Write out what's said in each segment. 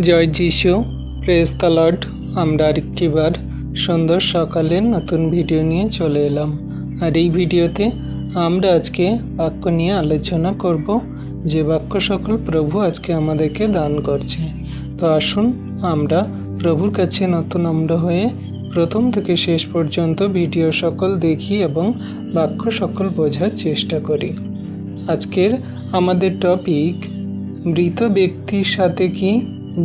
জয় যিশু, praise the Lord. আমরা আরেকটিবার সুন্দর সকালে নতুন ভিডিও নিয়ে চলে এলাম। আর এই ভিডিওতে আমরা আজকে বাক্য নিয়ে আলোচনা করব, যে বাক্য সকল প্রভু আজকে আমাদেরকে দান করছে। তো আসুন আমরা প্রভুর কাছে নতনম্র হয়ে প্রথম থেকে শেষ পর্যন্ত ভিডিও সকল দেখি এবং বাক্য সকল বোঝার চেষ্টা করি। আজকের আমাদের টপিক, মৃত ব্যক্তির সাথে কি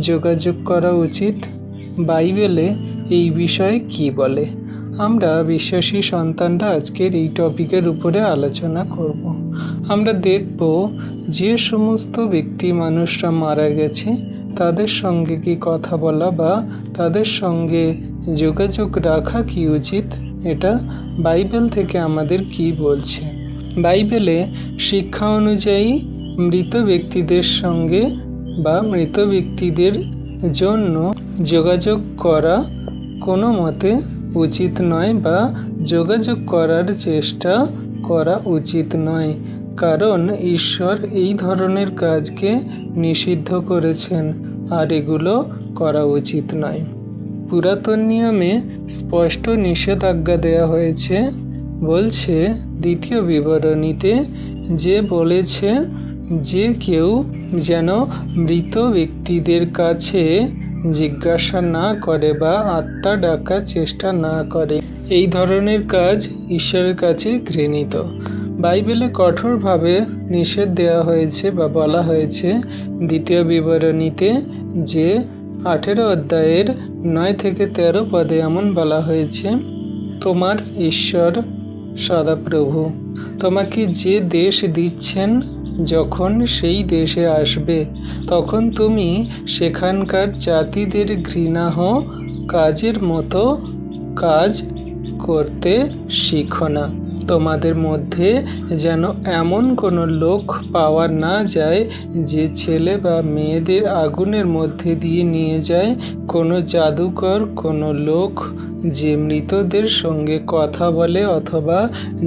যোগাযোগ করা উচিত? বাইবেলে এই বিষয়ে কি বলে? আমরা বিশ্বাসী সন্তানরা আজকের এই টপিকের উপরে আলোচনা করব। আমরা দেখব যে সমস্ত ব্যক্তি মানুষরা মারা গেছে তাদের সঙ্গে কি কথা বলা বা তাদের সঙ্গে যোগাযোগ রাখা কি উচিত, এটা বাইবেল থেকে আমাদের কি বলছে। বাইবেলে শিক্ষা অনুযায়ী মৃত ব্যক্তিদের সঙ্গে বা মৃত ব্যক্তিদের জন্য যোগাযোগ করা কোনো মতে উচিত নয় বা যোগাযোগ করার চেষ্টা করা উচিত নয়, কারণ ঈশ্বর এই ধরনের কাজকে নিষিদ্ধ করেছেন আর এগুলো করা উচিত নয়। পুরাতন নিয়মে স্পষ্ট নিষেধাজ্ঞা দেওয়া হয়েছে। বলছে দ্বিতীয় বিবরণীতে, যে বলেছে যে কেউ যেন মৃত ব্যক্তিদের কাছে জিজ্ঞাসা না করে বা আত্মা ডাকার চেষ্টা না করে। এই ধরনের কাজ ঈশ্বরের কাছে ঘৃণিত। বাইবেলে কঠোরভাবে নিষেধ দেওয়া হয়েছে বা বলা হয়েছে দ্বিতীয় বিবরণীতে, যে 18 অধ্যায়ের 9 থেকে 13 পদে এমন বলা হয়েছে, তোমার ঈশ্বর সদাপ্রভু তোমাকে যে দেশ দিচ্ছেন, যখন সেই দেশে আসবে তখন তুমি সেখানকার জাতিদের ঘৃণাহ কাজের মতো কাজ করতে শিখো না। তোমাদের মধ্যে যেন এমন কোনো লোক পাওয়া না যায় যে ছেলে বা মেয়েদের আগুনের মধ্যে দিয়ে নিয়ে যায়, কোনো জাদুকর, কোনো লোক যে মৃতদের সঙ্গে কথা বলে অথবা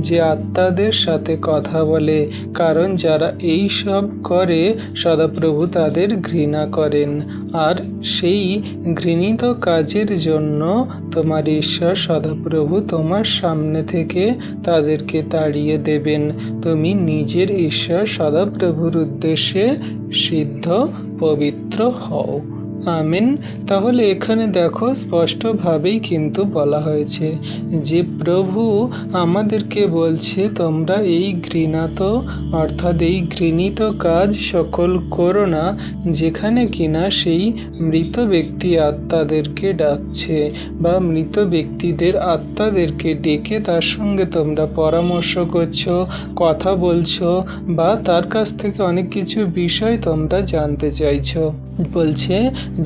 যে আত্মাদের সাথে কথা বলে, কারণ যারা এই সব করে সদাপ্রভু তাদের ঘৃণা করেন। আর সেই ঘৃণিত কাজের জন্য তোমার ঈশ্বর সদাপ্রভু তোমার সামনে থেকে তাদেরকে তাড়িয়ে দেবেন। তুমি নিজের ঈশ্বর সদাপ্রভুর উদ্দেশ্যে সিদ্ধ পবিত্র হও। আমেন। তাহলে এখানে দেখো স্পষ্টভাবেই কিন্তু বলা হয়েছে যে প্রভু আমাদেরকে বলছে, তোমরা এই ঘৃণাত অর্থাৎ এই ঘৃণিত কাজ সকল করো না, যেখানে কিনা সেই মৃত ব্যক্তি আত্মাদেরকে ডাকছে বা মৃত ব্যক্তিদের আত্মাদেরকে ডেকে তার সঙ্গে তোমরা পরামর্শ করছো, কথা বলছো বা তার কাছ থেকে অনেক কিছু বিষয় তোমরা জানতে চাইছো। বলছে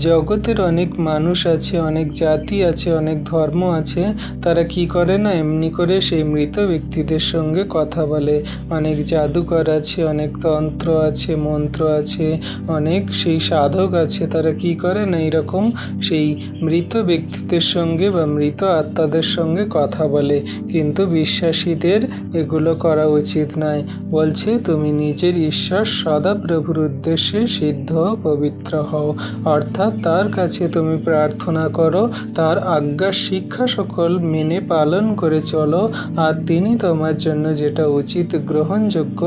জগতের অনেক মানুষ আছে, অনেক জাতি আছে, অনেক ধর্ম আছে, তারা কি করে না, এমনি করে সেই মৃত ব্যক্তিদের সঙ্গে কথা বলে। অনেক জাদুকর আছে, অনেক তন্ত্র আছে, মন্ত্র আছে, অনেক সেই সাধক আছে, তারা কি করে না এরকম সেই মৃত ব্যক্তিদের সঙ্গে বা মৃত আত্মাদের সঙ্গে কথা বলে। কিন্তু বিশ্বাসীদের এগুলো করা উচিত নয়। বলছে তুমি নিজের ঈশ্বর সদাপ্রভুর উদ্দেশ্যে সিদ্ধ পবিত্র হও, অর্থাৎ তার কাছে তুমি প্রার্থনা করো, তার আজ্ঞা শিক্ষা সকল মেনে পালন করে চলো, আর তিনি তোমার জন্য যেটা উচিত গ্রহণযোগ্য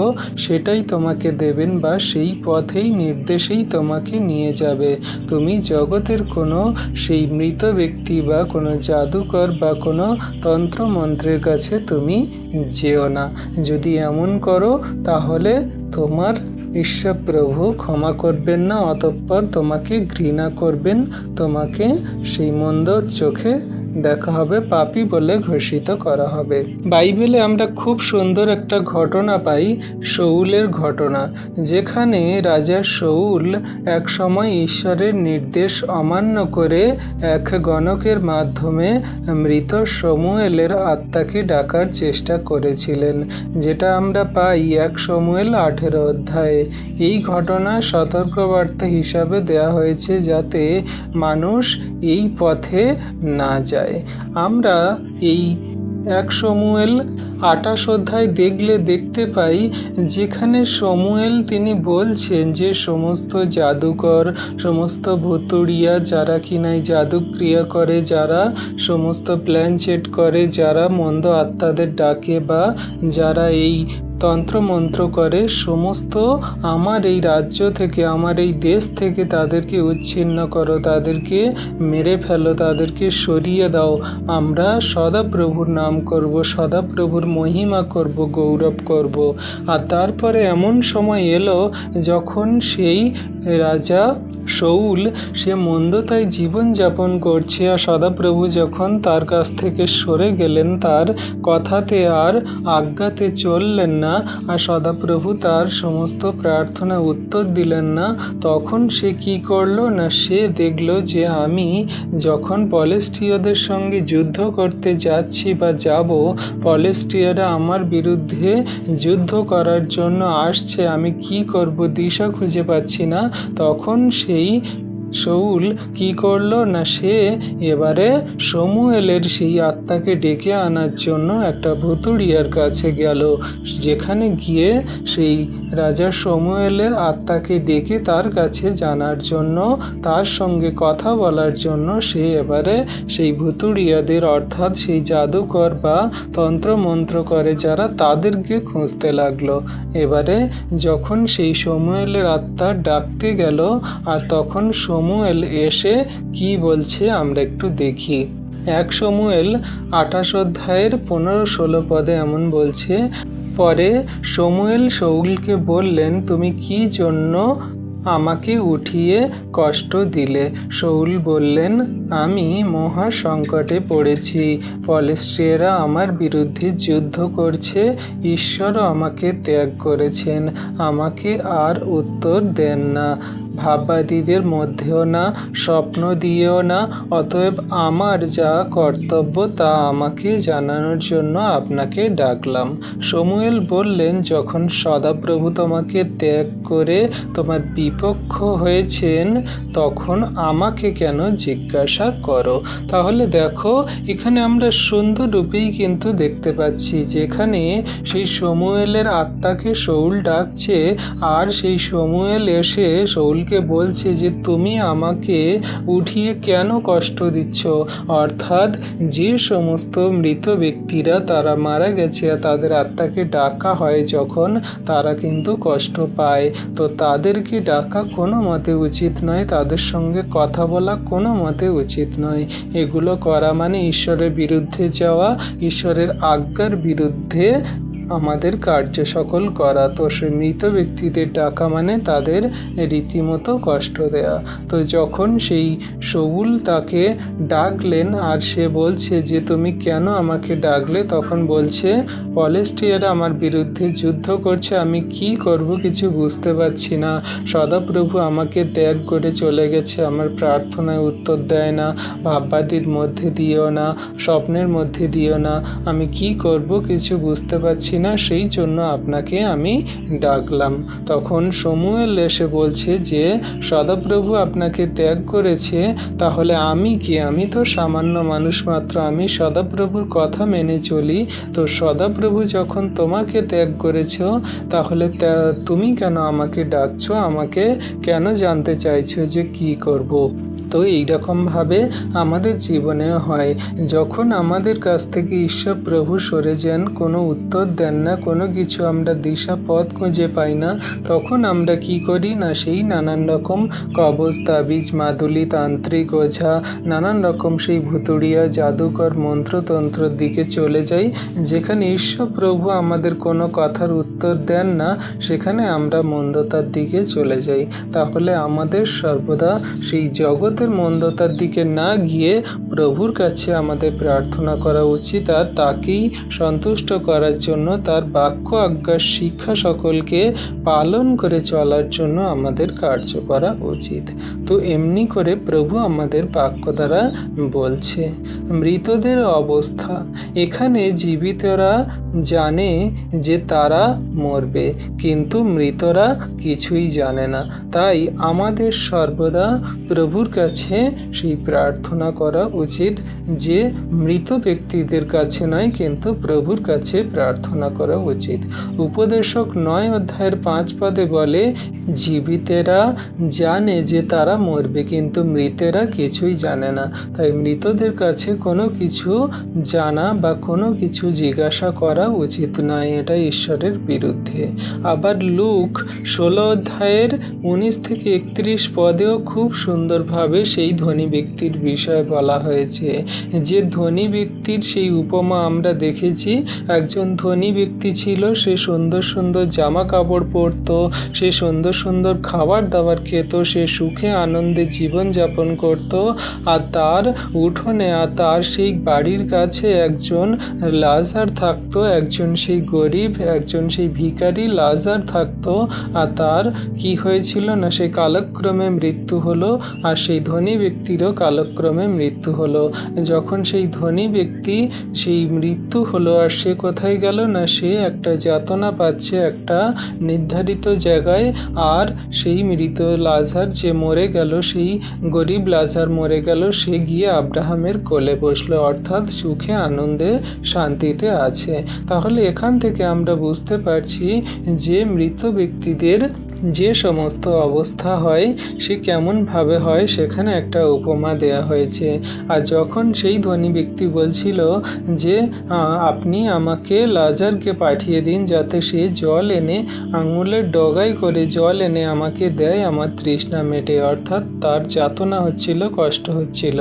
সেটাই তোমাকে দেবেন বা সেই পথেই নির্দেশেই তোমাকে নিয়ে যাবে। তুমি জগতের কোনো সেই মৃত ব্যক্তি বা কোনো জাদুকর বা কোনো তন্ত্রমন্ত্রের কাছে তুমি যেও না। যদি এমন করো তাহলে তোমার ঈশ্বর প্রভু ক্ষমা করবেন না, অতঃপর তোমাকে ঘৃণা করবেন, তোমাকে সেই মন্দ চোখে দেখা হবে, পাপী বলে ঘোষিত করা হবে। বাইবেলে আমরা খুব সুন্দর একটা ঘটনা পাই, শৌলের ঘটনা, যেখানে রাজা শৌল এক সময় ঈশ্বরের নির্দেশ অমান্য করে এক গণকের মাধ্যমে মৃত শমূয়েলের আত্মাকে ডাকার চেষ্টা করেছিলেন, যেটা আমরা পাই 1 শমূয়েল 18 অধ্যায়ে। এই ঘটনা সতর্কবার্তা হিসাবে দেয়া হয়েছে যাতে মানুষ এই পথে না যায়। আমরা এই 1 শমূয়েল 28 অধ্যায় দেখতে পাই, যেখানে শমূয়েল তিনি বলছেন যে সমস্ত জাদুকর, সমস্ত ভুতুড়িয়া, যারা কিনা এই জাদুক্রিয়া করে, যারা সমস্ত প্ল্যান চেট করে, যারা মন্দ আত্মাদের ডাকে বা যারা এই তন্ত্রমন্ত্র করে, সমস্ত আমার এই রাজ্য থেকে, আমার এই দেশ থেকে তাদেরকে উচ্ছিন্ন করো, তাদেরকে মেরে ফেলো, তাদেরকে সরিয়ে দাও। আমরা সদাপ্রভুর নাম করব, সদাপ্রভুর মহিমা করব, গৌরব করব। আর তারপরে এমন সময় এলো যখন সেই রাজা শাউল সে মন্দতায় জীবনযাপন করছে, আর সদাপ্রভু যখন তার কাছ থেকে সরে গেলেন, তার কথাতে আর আজ্ঞাতে চললেন না, আর সদাপ্রভু তার সমস্ত প্রার্থনা উত্তর দিলেন না, তখন সে কি করলো না, সে দেখল যে আমি যখন পলেস্টীয়দের সঙ্গে যুদ্ধ করতে যাচ্ছি বা যাব, পলেস্টীয়রা আমার বিরুদ্ধে যুদ্ধ করার জন্য আসছে, আমি কি করব দিশা খুঁজে পাচ্ছি না। তখন সেই শাউল কি করলো না, সে এবারে শমূয়েলের সেই আত্মাকে ডেকে আনার জন্য একটা ভুতুড়িয়ার কাছে গেল, যেখানে গিয়ে সেই রাজা শমূয়েলের আত্মাকে ডেকে তার কাছে জানার জন্য, তার সঙ্গে কথা বলার জন্য সে এবারে সেই ভুতুড়িয়াদের, অর্থাৎ সেই জাদুকর বা তন্ত্রমন্ত্র করে যারা, তাদেরকে খুঁজতে লাগলো। এবারে যখন সেই শমূয়েলের আত্মা ডাকতে গেল, আর তখন শমূয়েল এসে কি বলছে আমরা একটু দেখি। 1 শমূয়েল 28 অধ্যায়ের 15-16 পদে এমন বলছে, পরে শমূয়েল শাউলকে বললেন, তুমি কি জন্য আমাকে উঠিয়ে কষ্ট দিলে? শাউল বললেন, আমি মহা সংকটে পড়েছি, পলেস্টীয়রা আমার বিরুদ্ধে যুদ্ধ করছে, ঈশ্বরও আমাকে ত্যাগ করেছেন, আমাকে আর উত্তর দেন না, ভাববাদীদের মধ্যেও না, স্বপ্ন দিয়েও না, অতএব আমার যা কর্তব্য তা আমাকে জানানোর জন্য আপনাকে ডাকলাম। শমূয়েল বললেন, যখন সদাপ্রভু তোমাকে ত্যাগ করে তোমার বিপক্ষ হয়েছেন, তখন আমাকে কেন জিজ্ঞাসা করো? তাহলে দেখো, এখানে আমরা সুন্দর রূপেই কিন্তু দেখতে পাচ্ছি, যেখানে সেই শমূয়েলের আত্মাকে শাউল ডাকছে, আর সেই শমূয়েল এসে শাউল বলছে যে তুমি আমাকে উঠিয়ে কেন কষ্ট দিচ্ছ? অর্থাৎ যে সমস্ত মৃত ব্যক্তিরা তারা মারা গেছে, তাদের আত্মাকে ডাকা হয় যখন, তারা কিন্তু কষ্ট পায়, তো তাদেরকে ডাকা কোনো মতে উচিত নয়, তাদের সঙ্গে কথা বলা কোনো মতে উচিত নয়। এগুলো করা মানে ঈশ্বরের বিরুদ্ধে যাওয়া, ঈশ্বরের আজ্ঞার বিরুদ্ধে আমাদের কার্য সকল করা। তো সে মৃত ব্যক্তিদের ডাকা মানে তাদের রীতিমতো কষ্ট দেয়া। তো যখন সেই শাউল তাকে ডাকলেন, আর সে বলছে যে তুমি কেন আমাকে ডাকলে, তখন বলছে পলেস্টীয়রা আমার বিরুদ্ধে যুদ্ধ করছে, আমি কি করব কিছু বুঝতে পারছি না, সদাপ্রভু আমাকে ত্যাগ করে চলে গেছে, আমার প্রার্থনায় উত্তর দেয় না, ভাববাদীর মধ্যে দিও না, স্বপ্নের মধ্যে দিও না, আমি কি করব কিছু বুঝতে পারছি না, সেই জন্য আপনাকে আমি ডাকলাম। তখন শমূয়েল এসে বলছে যে সদাপ্রভু আপনাকে ত্যাগ করেছে, তাহলে আমি কি? আমি তো সামান্য মানুষ মাত্র, আমি সদাপ্রভুর কথা মেনে চলি, তো সদাপ্রভু যখন তোমাকে ত্যাগ করেছ, তাহলে তুমি কেন আমাকে ডাকছো, আমাকে কেন জানতে চাইছো যে কি করব? তো এইরকমভাবে আমাদের জীবনেও হয়, যখন আমাদের কাছ থেকে ঈশ্বর প্রভু সরে যান, কোনো উত্তর দেন না, কোনো কিছু আমরা দিশা পথ খুঁজে পাই না, তখন আমরা কি করি না, সেই নানান রকম কবজ, তাবিজ, মাদুলি, তান্ত্রিক, ওঝা, নানান রকম সেই ভুতুড়িয়া, জাদুকর, মন্ত্রতন্ত্রের দিকে চলে যাই, যেখানে ঈশ্বর প্রভু আমাদের কোনো কথার উত্তর দেন না, সেখানে আমরা মন্দতার দিকে চলে যাই। তাহলে আমাদের সর্বদা সেই জগতের মন্দতার দিকে না গিয়ে প্রভুর কাছে আমাদের প্রার্থনা করা উচিত, আর তাকেই সন্তুষ্ট করার জন্য, তার বাক্য আজ্ঞার শিক্ষা সকলকে পালন করে চলার জন্য আমাদের কার্য করা উচিত। তো এমনি করে প্রভু আমাদের বাক্য দ্বারা বলছে। মৃতদের অবস্থা, এখানে জীবিতরা জানে যে তারা মরবে, কিন্তু মৃতরা কিছুই জানে না। তাই আমাদের সর্বদা প্রভুর কাছে সেই প্রার্থনা করা উচিত যে মৃত ব্যক্তিদের কাছে নয়, কিন্তু প্রভুর কাছে প্রার্থনা করা উচিত। উপদেশক 9 অধ্যায়ের 5 পদে বলে, জীবিতেরা জানে যে তারা মরবে, কিন্তু মৃতেরা কিছুই জানে না। তাই মৃতদের কাছে কোনো কিছু জানা বা কোনো কিছু জিজ্ঞাসা করা উচিত নয়, এটা ঈশ্বরের বিরুদ্ধে। আবার লুক 16 অধ্যায়ের 19 থেকে 31 পদেও খুব সুন্দরভাবে সেই ধনী ব্যক্তির বিষয়ে বলা হয়েছে। যে ধনী ব্যক্তির সেই উপমা আমরা দেখেছি, একজন ধনী ব্যক্তি ছিল, সে সুন্দর সুন্দর জামা কাপড় পরতো, সে সুন্দর সুন্দর খাবার দাবার খেত, সে সুখে আনন্দে জীবনযাপন করত। আর তার উঠোনে আর তার সেই বাড়ির কাছে একজন লাজার থাকতো, একজন সেই গরিব, একজন সেই ভিখারি লাজার থাকতো। আর তার কি হয়েছিল না, সেই কালক্রমে মৃত্যু হলো, আর সেই ধনী ব্যক্তিরও কালক্রমে মৃত্যু হলো। যখন সেই ধনী ব্যক্তি সেই মৃত্যু হলো, আর সে কোথায় গেল না, সে একটা যাতনা পাচ্ছে একটা নির্ধারিত জায়গায়। আর সেই মৃত লাজার যে মরে গেল, সেই গরিব লাজার মরে গেল, সে গিয়ে আব্রাহামের কোলে বসলো, অর্থাৎ সুখে আনন্দে শান্তিতে আছে। তাহলে এখান থেকে আমরা বুঝতে পারছি যে মৃত ব্যক্তিদের যে সমস্ত অবস্থা হয় সে কেমনভাবে হয়, সেখানে একটা উপমা দেয়া হয়েছে। আর যখন সেই ধনী ব্যক্তি বলছিল যে আপনি আমাকে লাজারকে পাঠিয়ে দিন, যাতে সে জল এনে আঙুলের ডগায় করে জল এনে আমাকে দেয়, আমার তৃষ্ণা মেটে, অর্থাৎ তার যাতনা হচ্ছিল, কষ্ট হচ্ছিল।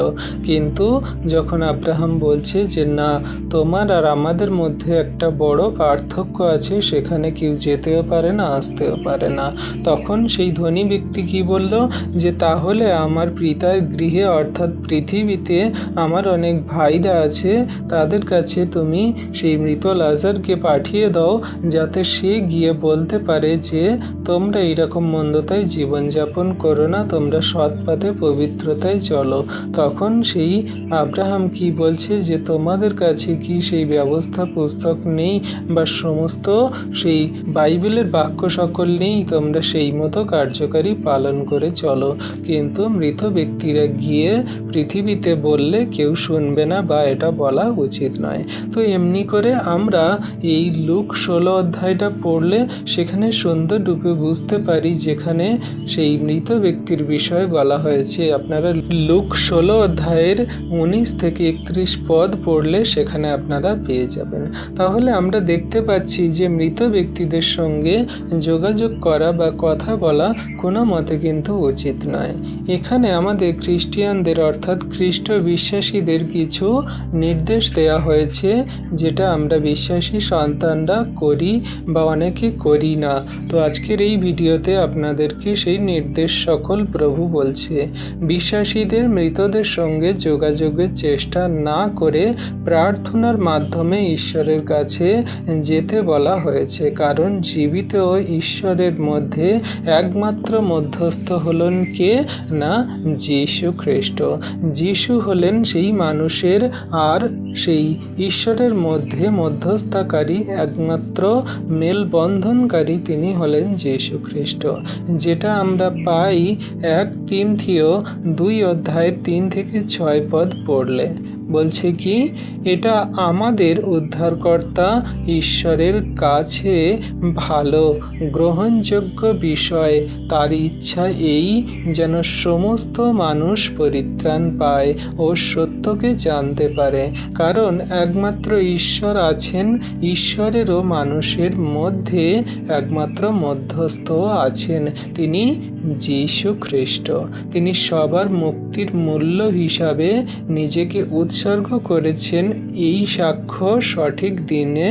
কিন্তু যখন আব্রাহাম বলছে যে না, তোমার আর আমাদের মধ্যে একটা বড় পার্থক্য আছে, সেখানে কেউ যেতেও পারে না, আসতেও পারে না, তখন সেই ধনী ব্যক্তি কি বলল যে তাহলে আমার পিতার গৃহে অর্থাৎ পৃথিবীতে আমার অনেক ভাইরা আছে, তাদের কাছে তুমি সেই মৃত লাজারকে পাঠিয়ে দাও, যাতে সে গিয়ে বলতে পারে যে তোমরা এইরকম মন্দতায় জীবনযাপন করো না, তোমরা সৎ পথে পবিত্রতায় চলো। তখন সেই আব্রাহাম কি বলছে যে তোমাদের কাছে কি সেই ব্যবস্থা পুস্তক নেই বা সমস্ত সেই বাইবেলের বাক্য সকল নেই, তোমরা সেই মতো কার্যকারী পালন করে চলো। কিন্তু মৃত ব্যক্তিরা গিয়ে পৃথিবীতে বললে কেউ শুনবে না, বা এটা বলা উচিত নয়। তো এমনি করে আমরা এই লুক 16 অধ্যায়টা পড়লে সেখানে সুন্দররূপে বুঝতে পারি, যেখানে সেই মৃত ব্যক্তির বিষয়ে বলা হয়েছে। আপনারা লুক 16 অধ্যায়ের 19 থেকে 31 পদ পড়লে সেখানে আপনারা পেয়ে যাবেন। তাহলে আমরা দেখতে পাচ্ছি যে মৃত ব্যক্তিদের সঙ্গে যোগাযোগ করা বা কথা বলা কোনো মতে কিন্তু উচিত নয়। এখানে আমাদের খ্রিস্টিয়ানদের অর্থাৎ খ্রিস্ট বিশ্বাসীদের কিছু নির্দেশ দেওয়া হয়েছে, যেটা আমরা বিশ্বাসী সন্তানরা করি বা অনেকে করি না। তো আজকের এই ভিডিওতে আপনাদেরকে সেই নির্দেশ সকল প্রভু বলছে। বিশ্বাসীদের মৃতদের সঙ্গে যোগাযোগের চেষ্টা না করে প্রার্থনার মাধ্যমে ঈশ্বরের কাছে যেতে বলা হয়েছে, কারণ জীবিত ও ঈশ্বরের মধ্যে একমাত্র মধ্যস্থ হলেন কে না, যীশু খ্রিস্ট। যীশু হলেন সেই মানুষের আর সেই ঈশ্বরের মধ্যে মধ্যস্থকারী, একমাত্র মেলবন্ধনকারী তিনি হলেন যীশু খ্রিস্ট। যেটা আমরা পাই 1 তিমথিও 2 অধ্যায়ের 3 থেকে 6 পদ পড়লে। বলছে কি, এটা আমাদের উদ্ধারকর্তা ঈশ্বরের কাছে ভালো গ্রহণযোগ্য বিষয়। তার ইচ্ছা এই যেন সমস্ত মানুষ পরিত্রাণ পায় ও সত্যকে জানতে পারে, কারণ একমাত্র ঈশ্বর আছেন, ঈশ্বরেরও মানুষের মধ্যে একমাত্র মধ্যস্থ আছেন, তিনি যীশু খ্রিস্ট। তিনি সবার মুক্তির মূল্য হিসাবে নিজেকে উৎসর্গ করেছেন, এই সাক্ষ্য সঠিক দিনে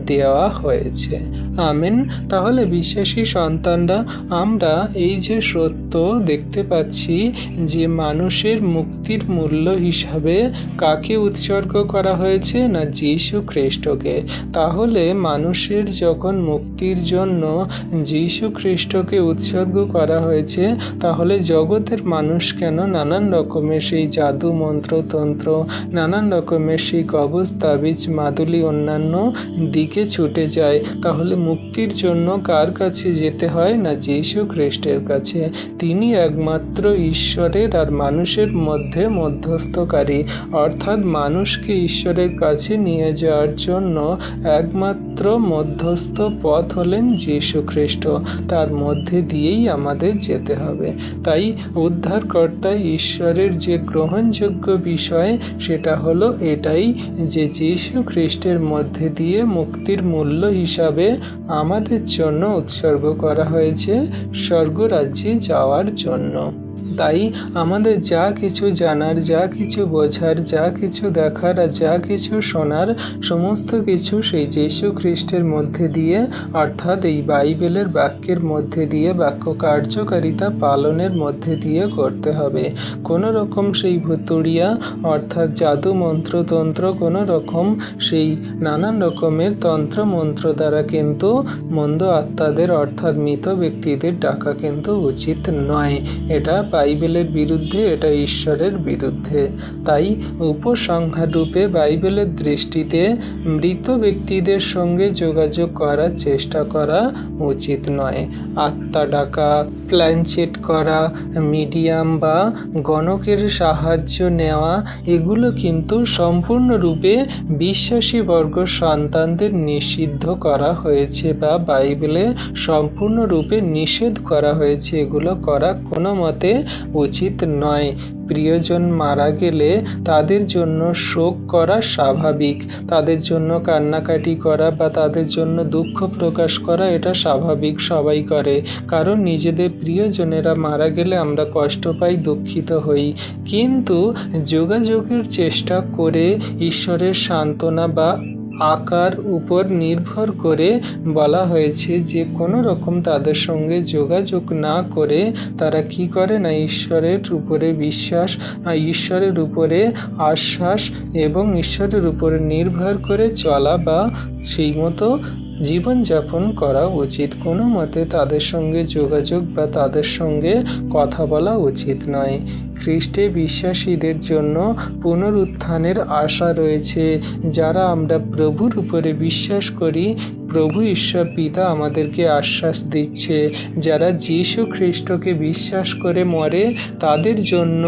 দেওয়া হয়েছে। আমেন। তাহলে বিশ্বাসী সন্তানরা, আমরা এই যে সত্য দেখতে পাচ্ছি যে মানুষের মুক্তির মূল্য হিসাবে কাকে উৎসর্গ করা হয়েছে, না যীশু খ্রিস্টকে। তাহলে মানুষের যখন মুক্তির জন্য যীশু খ্রিস্টকে উৎসর্গ করা হয়েছে, তাহলে জগতের মানুষ কেন নানান রকমের সেই জাদু মন্ত্রতন্ত্র, নানান রকমের সেই কবজ তাবিজ মাদুলি অন্যান্য দিকে ছুটে যায়? তাহলে মুক্তির জন্য কার কাছে যেতে হয়, না যীশু খ্রিস্টের কাছে। তিনি একমাত্র ঈশ্বরের আর মানুষের মধ্যে মধ্যস্থকারী, অর্থাৎ মানুষকে ঈশ্বরের কাছে নিয়ে যাওয়ার জন্য একমাত্র মধ্যস্থ পথ হলেন যীশু খ্রিস্ট। তার মধ্যে দিয়েই আমাদের যেতে হবে। তাই উদ্ধারকর্তা ঈশ্বরের যে গ্রহণযোগ্য বিষয়, সেটা হলো এটাই যে যীশু খ্রিস্টের মধ্যে দিয়ে মুক্তির মূল্য হিসাবে আমাদের জন্য উৎসর্গ করা হয়েছে স্বর্গরাজ্যে যাওয়ার জন্য। তাই আমাদের যা কিছু জানার, যা কিছু বোঝার, যা কিছু দেখার আর যা কিছু শোনার, সমস্ত কিছু সেই যীশু খ্রিস্টের মধ্যে দিয়ে, অর্থাৎ এই বাইবেলের বাক্যের মধ্যে দিয়ে, বাক্য কার্যকারিতা পালনের মধ্যে দিয়ে করতে হবে। কোনো রকম সেই ভুতুড়িয়া অর্থাৎ জাদু মন্ত্রতন্ত্র, কোনো রকম সেই নানান রকমের তন্ত্র মন্ত্র দ্বারা কিন্তু মন্দ আত্মাদের অর্থাৎ মৃত ব্যক্তিদের ডাকা কিন্তু উচিত নয়। এটা বাইবেলের বিরুদ্ধে, এটা ঈশ্বরের বিরুদ্ধে। তাই উপসংহার রূপে বাইবেলের দৃষ্টিতে মৃত ব্যক্তিদের সঙ্গে যোগাযোগ করার চেষ্টা করা উচিত নয়। আত্মা ডাকা, প্ল্যানচেট করা, মিডিয়াম বা গণকের সাহায্য নেওয়া, এগুলো কিন্তু সম্পূর্ণরূপে বিশ্বাসী বর্গ সন্তানদের নিষিদ্ধ করা হয়েছে বা বাইবেলে সম্পূর্ণরূপে নিষেধ করা হয়েছে। এগুলো করা কোনো মতে উচিত নয়। প্রিয়জন মারা গেলে তাদের জন্য শোক করা স্বাভাবিক, তাদের জন্য কান্নাকাটি করা বা তাদের জন্য দুঃখ প্রকাশ করা, এটা স্বাভাবিক, সবাই করে। কারণ নিজেদের প্রিয়জনেরা মারা গেলে আমরা কষ্ট পাই, দুঃখিত হই। কিন্তু যোগাযোগের চেষ্টা করে ঈশ্বরের সান্ত্বনা বা আকার উপর নির্ভর করে বলা হয়েছে যে কোনো রকম তাদের সঙ্গে যোগাযোগ না করে তারা কি করে, না ঈশ্বরের উপরে বিশ্বাস, ঈশ্বরের উপরে আশ্বাস এবং ঈশ্বরের উপরে নির্ভর করে চলা বা সেই মতো জীবনযাপন করা উচিত। কোনো মতে তাদের সঙ্গে যোগাযোগ বা তাদের সঙ্গে কথা বলা উচিত নয়। খ্রিস্টে বিশ্বাসীদের জন্য পুনরুত্থানের আশা রয়েছে। যারা আমরা প্রভুর উপরে বিশ্বাস করি, প্রভু ঈশ্বর পিতা আমাদেরকে আশ্বাস দিচ্ছে, যারা যীশু খ্রিস্টকে বিশ্বাস করে মরে তাদের জন্য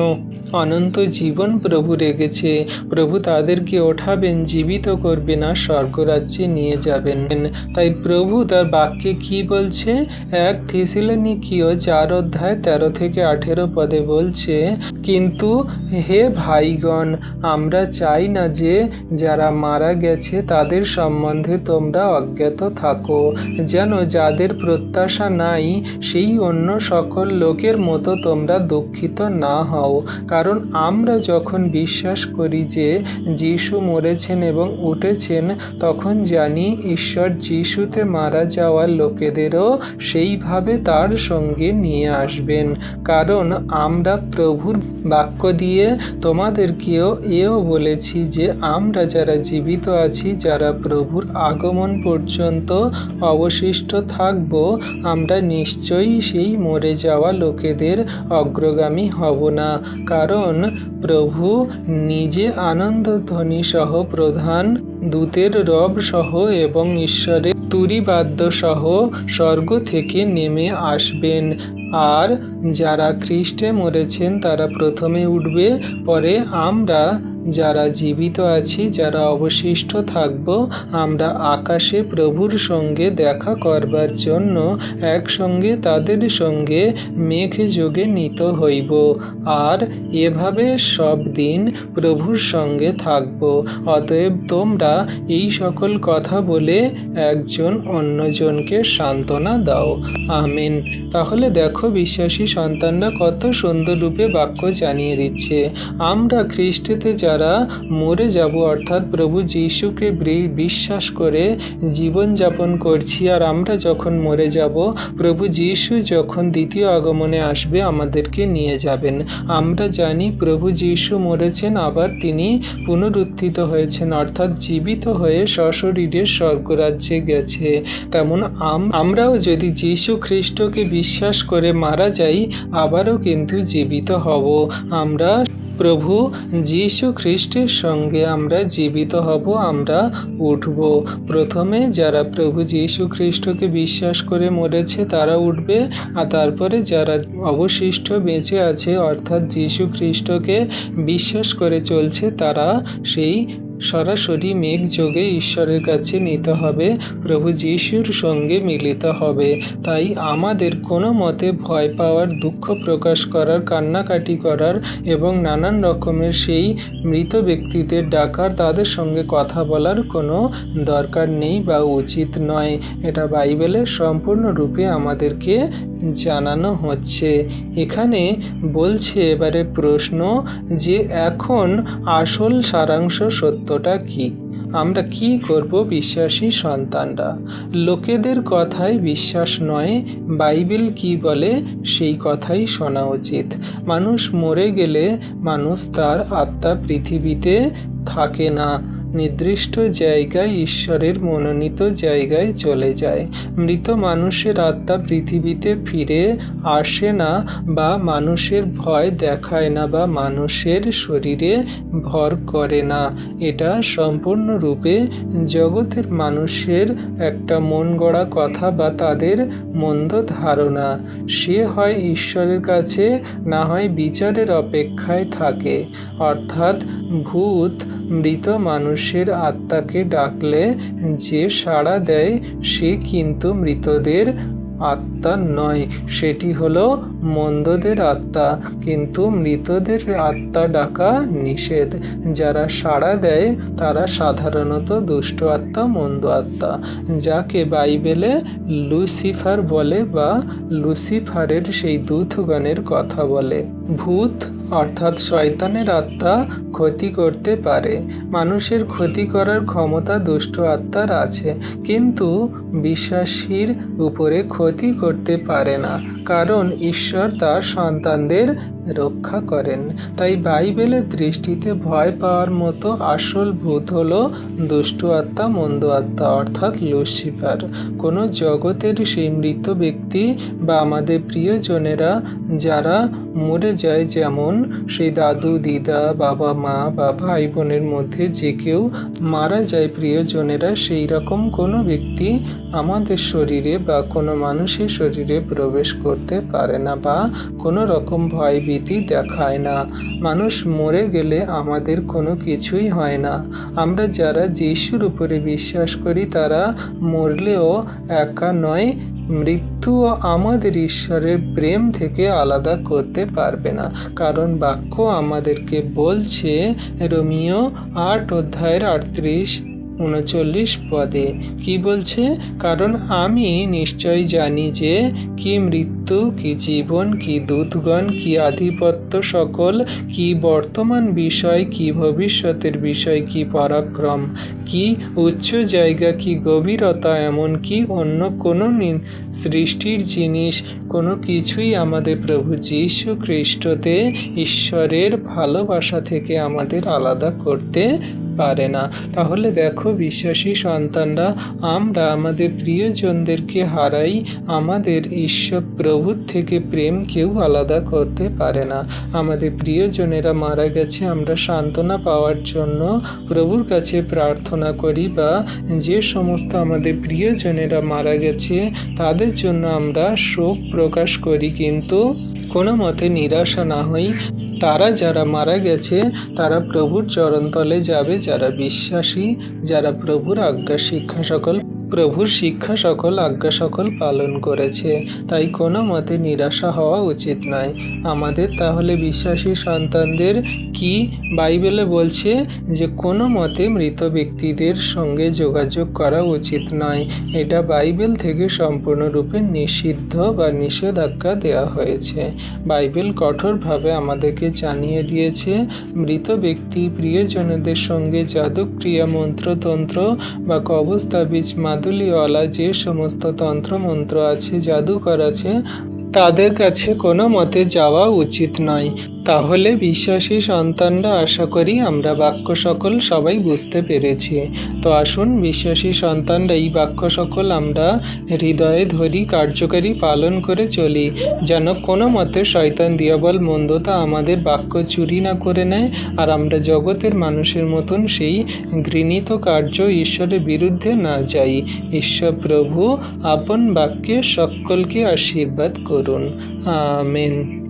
অনন্ত জীবন প্রভু রেখেছে। প্রভু তাদেরকে ওঠাবেন, জীবিত করবেন আর স্বর্গরাজ্যে নিয়ে যাবেন। তাই প্রভু তার বাক্যে কি বলছে, 1 থেসেলনিকীয় 4 অধ্যায় 13 থেকে 18 পদে বলছে, কিন্তু হে ভাইগণ, আমরা চাই না যে যারা মারা গেছে তাদের সম্বন্ধে তোমরা অজ্ঞাত থাকো, যেন যাদের প্রত্যাশা নাই সেই অন্য সকল লোকের মতো তোমরা দুঃখিত না হও। কারণ আমরা যখন বিশ্বাস করি যে যীশু মরেছেন এবং উঠেছেন, তখন জানি ঈশ্বর যীশুতে মারা যাওয়া লোকেদেরও সেইভাবে তার সঙ্গে নিয়ে আসবেন। কারণ আমরা প্রভুর বাক্য দিয়ে তোমাদেরকেও এও বলেছি যে আমরা যারা জীবিত আছি, যারা প্রভুর আগমন পর্যন্ত অবশিষ্ট থাকব, আমরা নিশ্চয়ই সেই মরে যাওয়া লোকেদের অগ্রগামী হব না। কারণ প্রভু নিজে আনন্দধ্বনি সহ, প্রধান দূতের রব সহ এবং ঈশ্বরের তুরীবাদ্য সহ স্বর্গ থেকে নেমে আসবেন। আর যারা খ্রিস্টে মরেছেন তারা প্রথমে উঠবে, পরে আমরা যারা জীবিত আছি, যারা অবশিষ্ট থাকব, আমরা আকাশে প্রভুর সঙ্গে দেখা করবার জন্য একসঙ্গে তাদের সঙ্গে মেঘযোগে নীত হইব, আর এভাবে সব দিন প্রভুর সঙ্গে থাকব। অতএব তোমরা এই সকল কথা বলে একজন অন্যজনকে সান্ত্বনা দাও। আমেন। তাহলে দেখো বিশ্বাসী সন্তানরা কত সুন্দর রূপে বাক্য জানিয়ে দিচ্ছে। আমরা খ্রিস্টেতে যারা যারা মরে যাব অর্থাৎ প্রভু যীশুকে বিশ্বাস করে জীবনযাপন করছি, আর আমরা যখন মরে যাব প্রভু যীশু যখন দ্বিতীয় আগমনে আসবে আমাদেরকে নিয়ে যাবেন। আমরা জানি প্রভু যীশু মরেছেন, আবার তিনি পুনরুত্থিত হয়েছেন অর্থাৎ জীবিত হয়ে সশরীরে স্বর্গরাজ্যে গেছে। তেমন আমরাও যদি যীশু খ্রিস্টকে বিশ্বাস করে মারা যাই আবারও কিন্তু জীবিত হব। আমরা প্রভু যীশু খ্রিস্টের সঙ্গে আমরা জীবিত হব, আমরা উঠব। প্রথমে যারা প্রভু যীশু খ্রিস্টকে বিশ্বাস করে মরেছে তারা উঠবে, আর তারপরে যারা অবশিষ্ট বেঁচে আছে অর্থাৎ যীশু খ্রিস্টকে বিশ্বাস করে চলছে তারা সেই সরাসরি মেঘযোগে ঈশ্বরের কাছে নিতে হবে, প্রভু যীশুর সঙ্গে মিলিত হবে। তাই আমাদের কোনো মতে ভয় পাওয়ার, দুঃখ প্রকাশ করার, কান্নাকাটি করার এবং নানান রকমের সেই মৃত ব্যক্তিদের ডাকার, তাদের সঙ্গে কথা বলার কোনো দরকার নেই বা উচিত নয়। এটা বাইবেলের সম্পূর্ণরূপে আমাদেরকে জানানো হচ্ছে। এখানে বলছে এবারে প্রশ্ন যে এখন আসল সারাংশ সত্যটা কি? আমরা কি করব বিশ্বাসী সন্তানরা? লোকেদের কথায় বিশ্বাস নয়, বাইবেল কি বলে সেই কথাই শোনা উচিত। মানুষ মরে গেলে মানুষ তার আত্মা পৃথিবীতে থাকে না, নির্দিষ্ট জায়গায় ঈশ্বরের মনোনীত জায়গায় চলে যায়। মৃত মানুষের আত্মা পৃথিবীতে ফিরে আসে না বা মানুষের ভয় দেখায় না বা মানুষের শরীরে ভর করে না। এটা সম্পূর্ণরূপে জগতের মানুষের একটা মন গড়া কথা বা তাদের মন্দ ধারণা। সে হয় ঈশ্বরের কাছে, না হয় বিচারের অপেক্ষায় থাকে। অর্থাৎ ভূত মৃত মানুষের আত্মাকে ডাকলে যে সাড়া দেয় সে কিন্তু মৃতদের আত্মা নয়, সেটি হলো মন্দদের আত্মা। কিন্তু মৃতদের আত্মা ডাকা নিষেধ। যারা সাড়া দেয় তারা সাধারণত দুষ্ট আত্মা, মন্দ আত্মা, যাকে বাইবেলে লুসিফার বলে বা লুসিফারের সেই দূতগণের কথা বলে। ভূত অর্থাৎ শয়তানের আত্মা ক্ষতি করতে পারে। মানুষের ক্ষতি করার ক্ষমতা দুষ্ট আত্মার আছে, কিন্তু বিশ্বাসীর উপরে ক্ষতি করতে পারে না, কারণ ঈশ্বর তার সন্তানদের রক্ষা করেন। তাই বাইবেলের দৃষ্টিতে ভয় পাওয়ার মতো আসল ভূত হলো দুষ্ট আত্মা, মন্দ আত্মা অর্থাৎ লুসিফার। কোনো জগতের সেই মৃত ব্যক্তি বা আমাদের প্রিয়জনেরা যারা মরে যায়, যেমন সেই দাদু, দিদা, বাবা, মা বা ভাই বোনের মধ্যে যে কেউ মারা যায় প্রিয়জনেরা, সেই রকম কোনো ব্যক্তি আমাদের শরীরে বা কোনো মানুষের শরীরে প্রবেশ করতে পারে না বা কোনো রকম ভয়ভীতি দেখায় না। মানুষ মরে গেলে আমাদের কোনো কিছুই হয় না। আমরা যারা যিশুর উপরে বিশ্বাস করি তারা মরলেও একা নয়, মৃত্যুও আমাদের ঈশ্বরের প্রেম থেকে আলাদা করতে পারবে না। কারণ বাক্য আমাদেরকে বলছে, রোমিও 8:38-39 পদে কি বলছে? কারণ আমি নিশ্চয় জানি যে কি মৃত্যু, কি জীবন, কি দূতগণ, কি আধিপত্য সকল, কি বর্তমান বিষয়, কি ভবিষ্যতের বিষয়, কি পরাক্রম, কি উচ্চ জায়গা, কি গভীরতা, এমনকি অন্য কোনো সৃষ্টির জিনিস কোনো কিছুই আমাদের প্রভু যীশু খ্রিস্টতে ঈশ্বরের ভালোবাসা থেকে আমাদের আলাদা করতে পারে না। তাহলে দেখো বিশ্বাসী সন্তানরা, আমরা আমাদের প্রিয়জনদেরকে হারাই, আমাদের ঈশ্বর প্রভুর থেকে প্রেম কেউ আলাদা করতে পারে না। আমাদের প্রিয়জনেরা মারা গেছে, আমরা সান্ত্বনা পাওয়ার জন্য প্রভুর কাছে প্রার্থনা করি, বা যে সমস্ত আমাদের প্রিয়জনেরা মারা গেছে তাদের জন্য আমরা শোক প্রকাশ করি, কিন্তু কোনো মতে নিরাশা না হই। তারা যারা মারা গেছে তারা প্রভুর চরণতলে যাবে, যারা বিশ্বাসী, যারা প্রভুর আজ্ঞা শিক্ষা সকল প্রভুর শিক্ষা সকল আজ্ঞা সকল পালন করেছে, তাই কোনো মতে নিরাশা হওয়া উচিত নয়। আমাদের তাহলে বিশ্বাসী সন্তানদের কি বাইবেলে বলছে যে কোনো মতে মৃত ব্যক্তিদের সঙ্গে যোগাযোগ করা উচিত নয়। এটা বাইবেল থেকে সম্পূর্ণরূপে নিষিদ্ধ বা নিষেধাজ্ঞা দেওয়া হয়েছে। বাইবেল কঠোরভাবে আমাদেরকে জানিয়ে দিয়েছে মৃত ব্যক্তি প্রিয়জনদের সঙ্গে জাদুক্রিয়া, মন্ত্রতন্ত্র বা কবজ তাবিজ, মাদুলিওয়ালা যে সমস্ত তন্ত্রমন্ত্র আছে, জাদুকর আছে, তাদের কাছে কোনো মতে যাওয়া উচিত নয়। তাহলে বিশ্বাসী সন্তানরা আশা করি আমরা বাক্য সকল সবাই বুঝতে পেরেছি। তো আসুন বিশ্বাসী সন্তানরা এই বাক্য সকল আমরা হৃদয়ে ধরি, কার্যকারী পালন করে চলি, যেন কোনো মতে শয়তান দিয়াবল মন্দতা আমাদের বাক্য চুরি না করে নেয়, আর আমরা জগতের মানুষের মতন সেই ঘৃণিত কার্য ঈশ্বরের বিরুদ্ধে না যাই। ঈশ্বর প্রভু আপন বাক্যে সকলকে আশীর্বাদ করুন। আমেন।